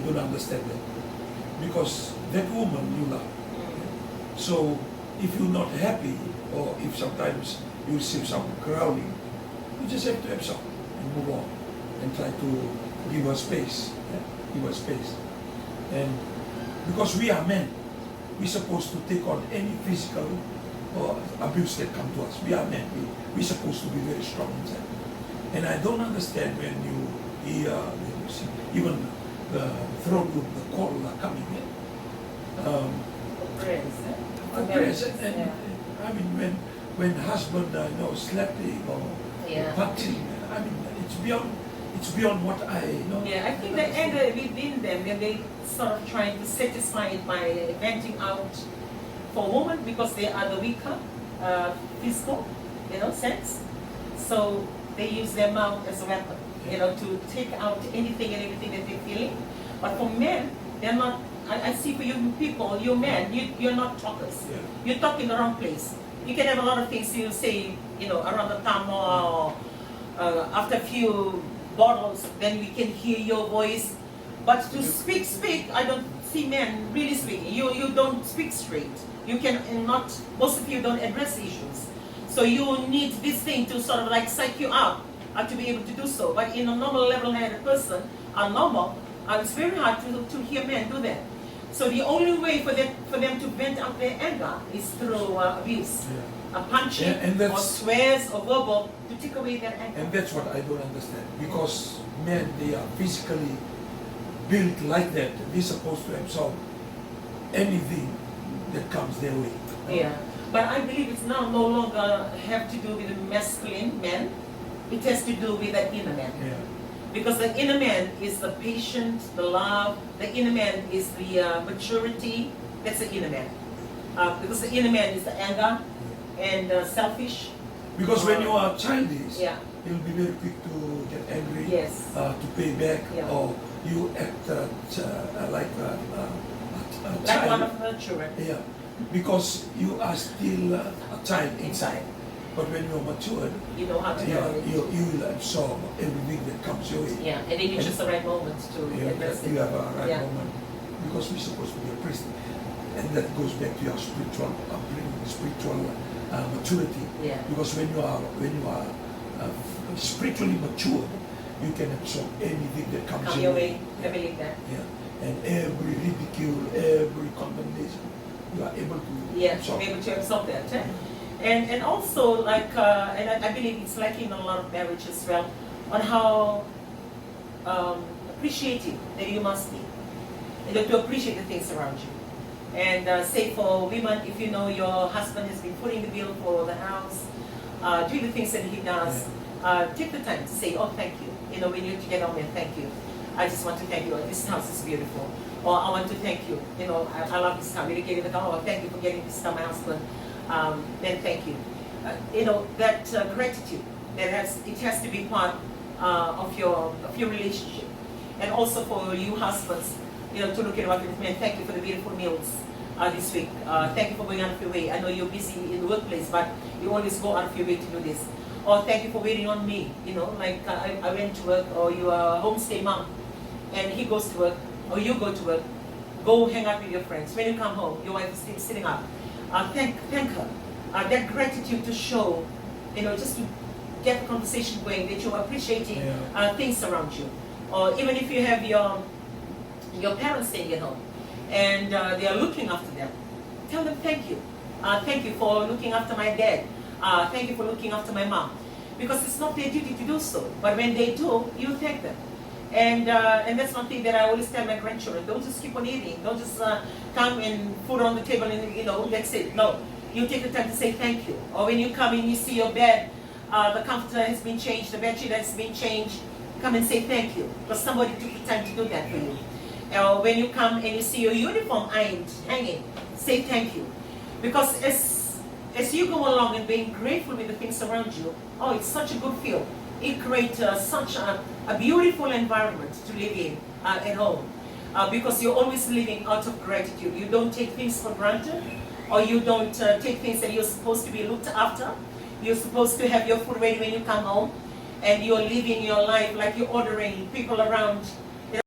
don't understand that. Because that woman you love. So if you're not happy, or if sometimes you receive some growling, you just have to absorb and move on and try to give her space. Give her space. And because we are men, we're supposed to take on any physical or abuse that come to us. We are men. We're supposed to be very strong inside. And I don't understand when you hear, you see, even the throne room, the call are coming in. Prayers. And I mean, when husband slapping or punching, I mean, it's beyond what I know. Yeah, I think the anger within them, when they sort of trying to satisfy it by venting out for women because they are the weaker physical, sense. So they use their mouth as a weapon, to take out anything and everything that they're feeling. But for men, they're not. I see for you people, you men, you're not talkers. Yeah. You talk in the wrong place. You can have a lot of things you say, around the time or after a few bottles, then we can hear your voice. But to speak, I don't see men really speaking. You don't speak straight. You can not, most of you don't address issues. So you need this thing to sort of like psych you out to be able to do so. But in a normal level-headed person, it's very hard to hear men do that. So the only way for them to vent out their anger is through abuse, punching, or swears, or verbal, to take away their anger. And that's what I don't understand. Because men, they are physically built like that. They're supposed to absorb anything that comes their way. Yeah, but I believe it's now no longer have to do with the masculine men. It has to do with the inner man. Yeah. Because the inner man is the patience, the love. The inner man is the maturity. That's the inner man. Because the inner man is the anger and selfish. Because when you are childish, yeah, you'll be very quick to get angry, yes, to pay back, or you act like a child. Like one of the children. Yeah, because you are still a child inside. But when you're matured, you know how to do it. You will absorb everything that comes your way. Yeah, and then you choose the right moment to address it. You have a right moment, because we're supposed to be a priest. And that goes back to your spiritual upbringing, spiritual maturity. Yeah. Because when you are spiritually matured, you can absorb anything that comes your way. I believe that. Yeah. And every ridicule, every condemnation, you are able to absorb. Be able to absorb that. And also, like, and I believe it's lacking in a lot of marriage as well, on how appreciative that you must be, to appreciate the things around you. And say for women, if you know your husband has been putting the bill for the house, do the things that he does, take the time to say, oh, thank you. When you get on there, thank you. I just want to thank you. This house is beautiful. Or I want to thank you. I love this car. Really getting the car. Oh, thank you for getting this car, my husband. Then thank you. That gratitude, it has to be part of your relationship. And also for you husbands, to look at what you man, thank you for the beautiful meals this week. Thank you for going out of your way. I know you're busy in the workplace, but you always go out of your way to do this. Or thank you for waiting on me. Like I went to work, or you are a homestay mom, and he goes to work, or you go to work. Go hang out with your friends. When you come home, your wife is still sitting up. Thank her. That gratitude to show, just to get the conversation going, that you're appreciating things around you. Or even if you have your parents staying at home and they are looking after them, tell them thank you. Thank you for looking after my dad. Thank you for looking after my mom. Because it's not their duty to do so. But when they do, you thank them. And that's one thing that I always tell my grandchildren. Don't just keep on eating. Don't just come and put on the table and, that's it. No. You take the time to say thank you. Or when you come in, you see your bed, the comforter has been changed, the bedsheet has been changed, come and say thank you. Because somebody took the time to do that for you. Or when you come and you see your uniform ironed, hanging, say thank you. Because as you go along and being grateful with the things around you, it's such a good feel. It creates such a beautiful environment to live in at home. Because you're always living out of gratitude. You don't take things for granted, or you don't take things that you're supposed to be looked after. You're supposed to have your food ready when you come home, and you're living your life like you're ordering people around